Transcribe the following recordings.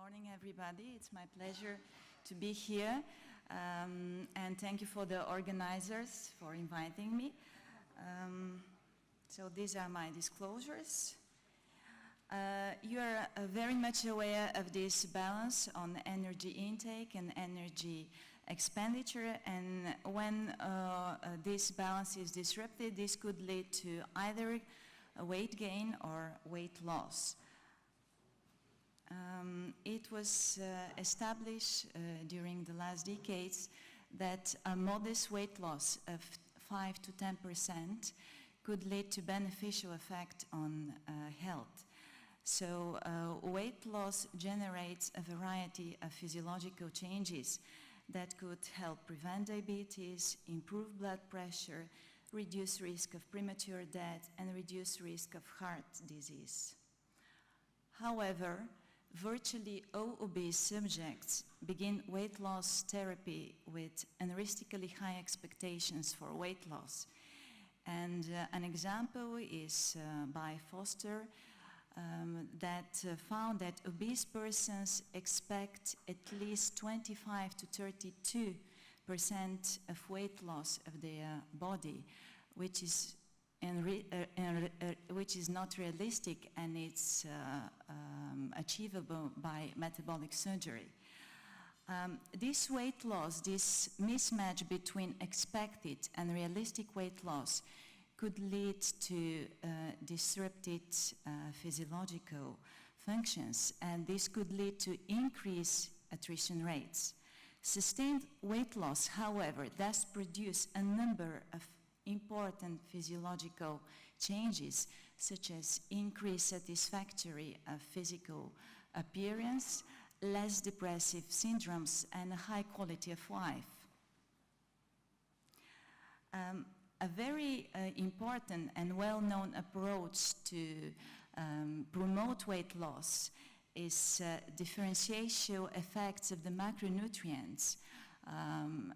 morning, everybody. It's my pleasure to be here, and thank you for the organizers for inviting me. So these are my disclosures. You are very much aware of this balance on energy intake and energy expenditure, and when this balance is disrupted, this could lead to either a weight gain or weight loss. It was established during the last decades that a modest weight loss of 5 to 10% could lead to beneficial effect on health. So weight loss generates a variety of physiological changes that could help prevent diabetes, improve blood pressure, reduce risk of premature death, and reduce risk of heart disease. However, virtually all obese subjects begin weight loss therapy with unrealistically high expectations for weight loss. And an example is by Foster that found that obese persons expect at least 25 to 32% of weight loss of their body, which is not realistic, and it's achievable by metabolic surgery. This weight loss, this mismatch between expected and realistic weight loss could lead to disrupted physiological functions, and this could lead to increased attrition rates. Sustained weight loss, however, does produce a number of important physiological changes, such as increased satisfactory physical appearance, less depressive syndromes, and a high quality of life. A very important and well-known approach to promote weight loss is differential effects of the macronutrients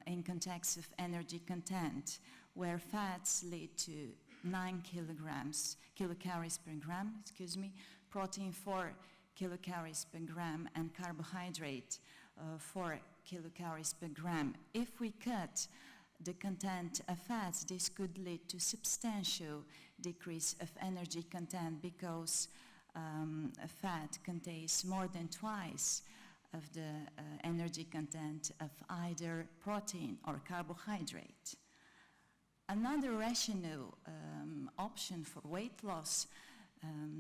in context of energy content, where fats lead to 9 kilocalories per gram, protein 4 kilocalories per gram, and carbohydrate 4 kilocalories per gram. If we cut the content of fats, this could lead to substantial decrease of energy content because fat contains more than twice of the energy content of either protein or carbohydrate. Another rational option for weight loss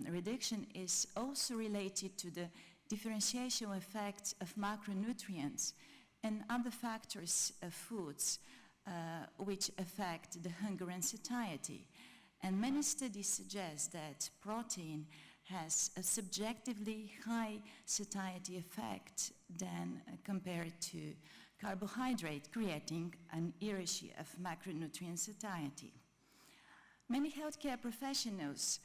reduction is also related to the differential effects of macronutrients and other factors of foods which affect the hunger and satiety. And many studies suggest that protein has a subjectively high satiety effect than compared to carbohydrate, creating an hierarchy of macronutrient satiety. Many healthcare professionals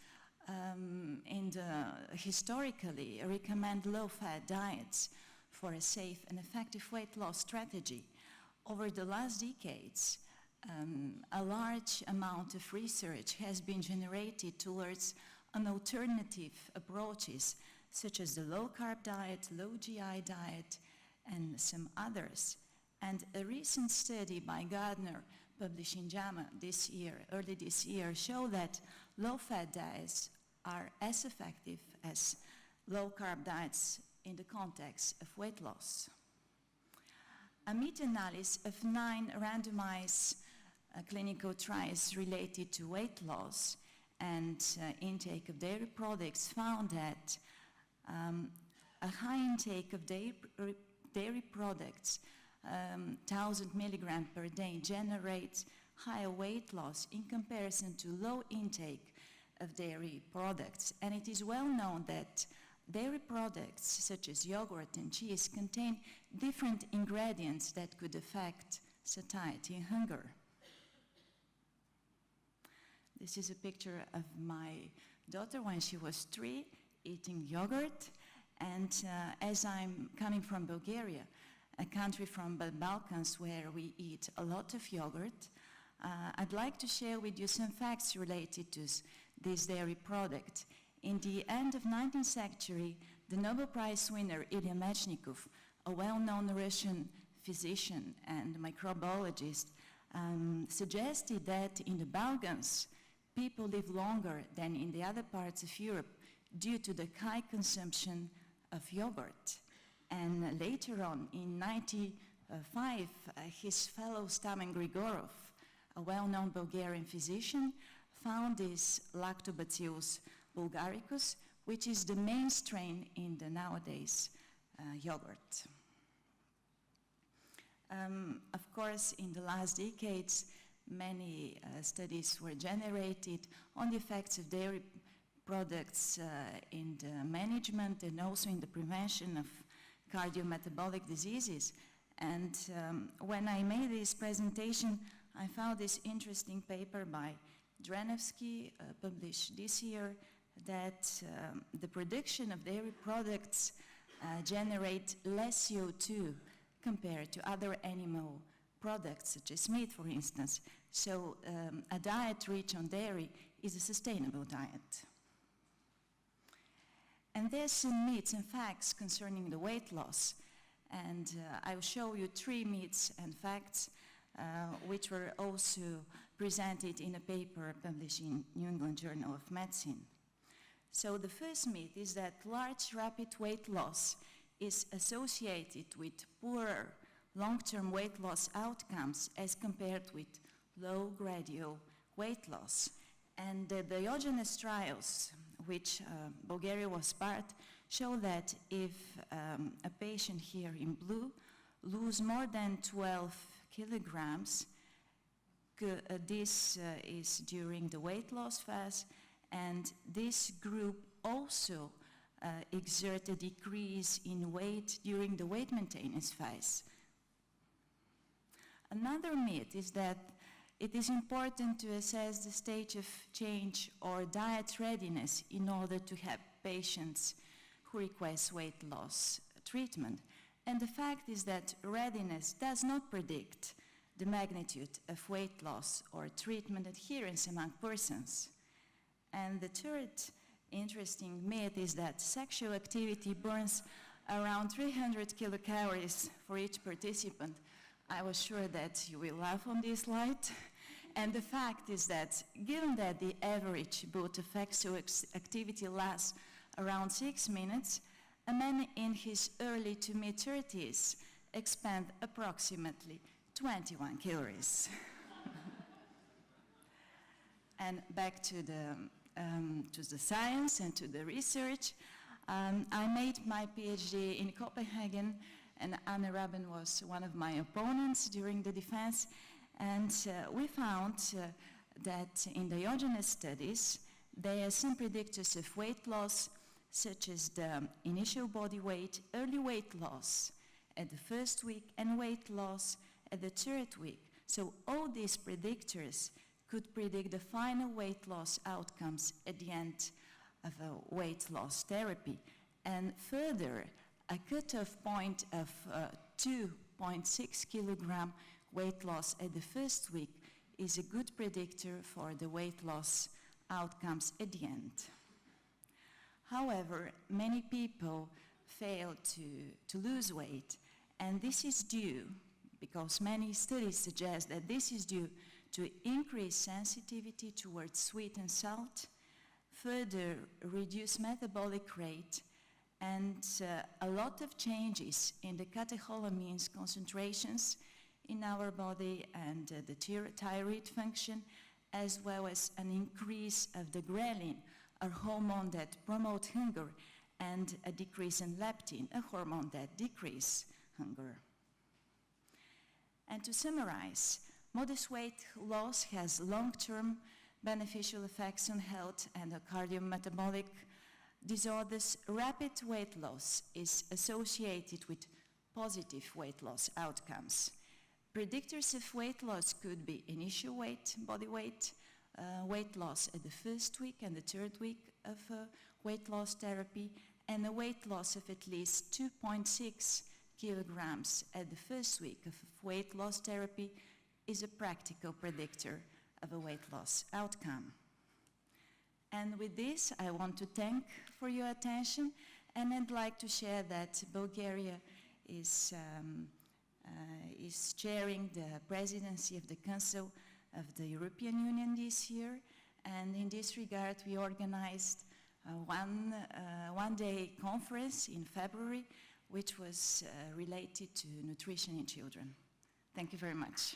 historically recommend low-fat diets for a safe and effective weight loss strategy. Over the last decades, a large amount of research has been generated towards an alternative approaches, such as the low-carb diet, low-GI diet, and some others. And a recent study by Gardner, published in JAMA early this year, showed that low-fat diets are as effective as low-carb diets in the context of weight loss. A meta-analysis of 9 randomized clinical trials related to weight loss and intake of dairy products found that a high intake of dairy products, 1,000 milligrams per day, generates higher weight loss in comparison to low intake of dairy products. And it is well known that dairy products such as yogurt and cheese contain different ingredients that could affect satiety and hunger. This is a picture of my daughter when she was 3, eating yogurt. And as I'm coming from Bulgaria, a country from the Balkans where we eat a lot of yogurt, I'd like to share with you some facts related to this dairy product. In the end of 19th century, The Nobel Prize winner Ilya Mechnikov, a well-known Russian physician and microbiologist, suggested that in the Balkans, people live longer than in the other parts of Europe due to the high consumption of yogurt. And later on, in 1995, his fellow Stamen Grigorov, a well-known Bulgarian physician, found this Lactobacillus bulgaricus, which is the main strain in the nowadays yogurt. Of course, in the last decades, many studies were generated on the effects of dairy products in the management and also in the prevention of cardiometabolic diseases. And when I made this presentation, I found this interesting paper by Drenovsky, published this year, that the production of dairy products generate less CO2 compared to other animal products, such as meat, for instance. So a diet rich on dairy is a sustainable diet. And there's some myths and facts concerning the weight loss. And I'll show you 3 myths and facts which were also presented in a paper published in New England Journal of Medicine. So the first myth is that large rapid weight loss is associated with poorer long-term weight loss outcomes as compared with low gradual weight loss. And the Diogenes trials, which Bulgaria was part, show that if a patient here in blue lose more than 12 kilograms, this is during the weight loss phase, and this group also exert a decrease in weight during the weight maintenance phase. Another myth is that it is important to assess the stage of change or diet readiness in order to have patients who request weight loss treatment. And the fact is that readiness does not predict the magnitude of weight loss or treatment adherence among persons. And the third interesting myth is that sexual activity burns around 300 kilocalories for each participant. I was sure that you will laugh on this slide. And the fact is that given that the average bout of sexual activity lasts around 6 minutes, a man in his early to mid-30s expend approximately 21 calories. And back to the science and to the research. I made my PhD in Copenhagen, and Anne Rabben was one of my opponents during the defense. And we found that in Diogenes studies, there are some predictors of weight loss, such as the initial body weight, early weight loss at the first week, and weight loss at the 3rd week. So all these predictors could predict the final weight loss outcomes at the end of a weight loss therapy. And further, a cutoff point of 2.6 kilogram weight loss at the first week is a good predictor for the weight loss outcomes at the end. However, many people fail to lose weight, and this is due, because many studies suggest that this is due to increased sensitivity towards sweet and salt, further reduced metabolic rate, and a lot of changes in the catecholamines concentrations in our body and the thyroid function, as well as an increase of the ghrelin, a hormone that promotes hunger, and a decrease in leptin, a hormone that decreases hunger. And to summarize, modest weight loss has long-term beneficial effects on health and cardiometabolic disorders. Rapid weight loss is associated with positive weight loss outcomes. Predictors of weight loss could be initial weight, body weight, weight loss at the first week and the 3rd week of weight loss therapy, and a weight loss of at least 2.6 kilograms at the first week of weight loss therapy is a practical predictor of a weight loss outcome. And with this, I want to thank for your attention And I'd like to share that Bulgaria is chairing the presidency of the Council of the European Union this year. And in this regard, we organized one-day conference in February, which was related to nutrition in children. Thank you very much.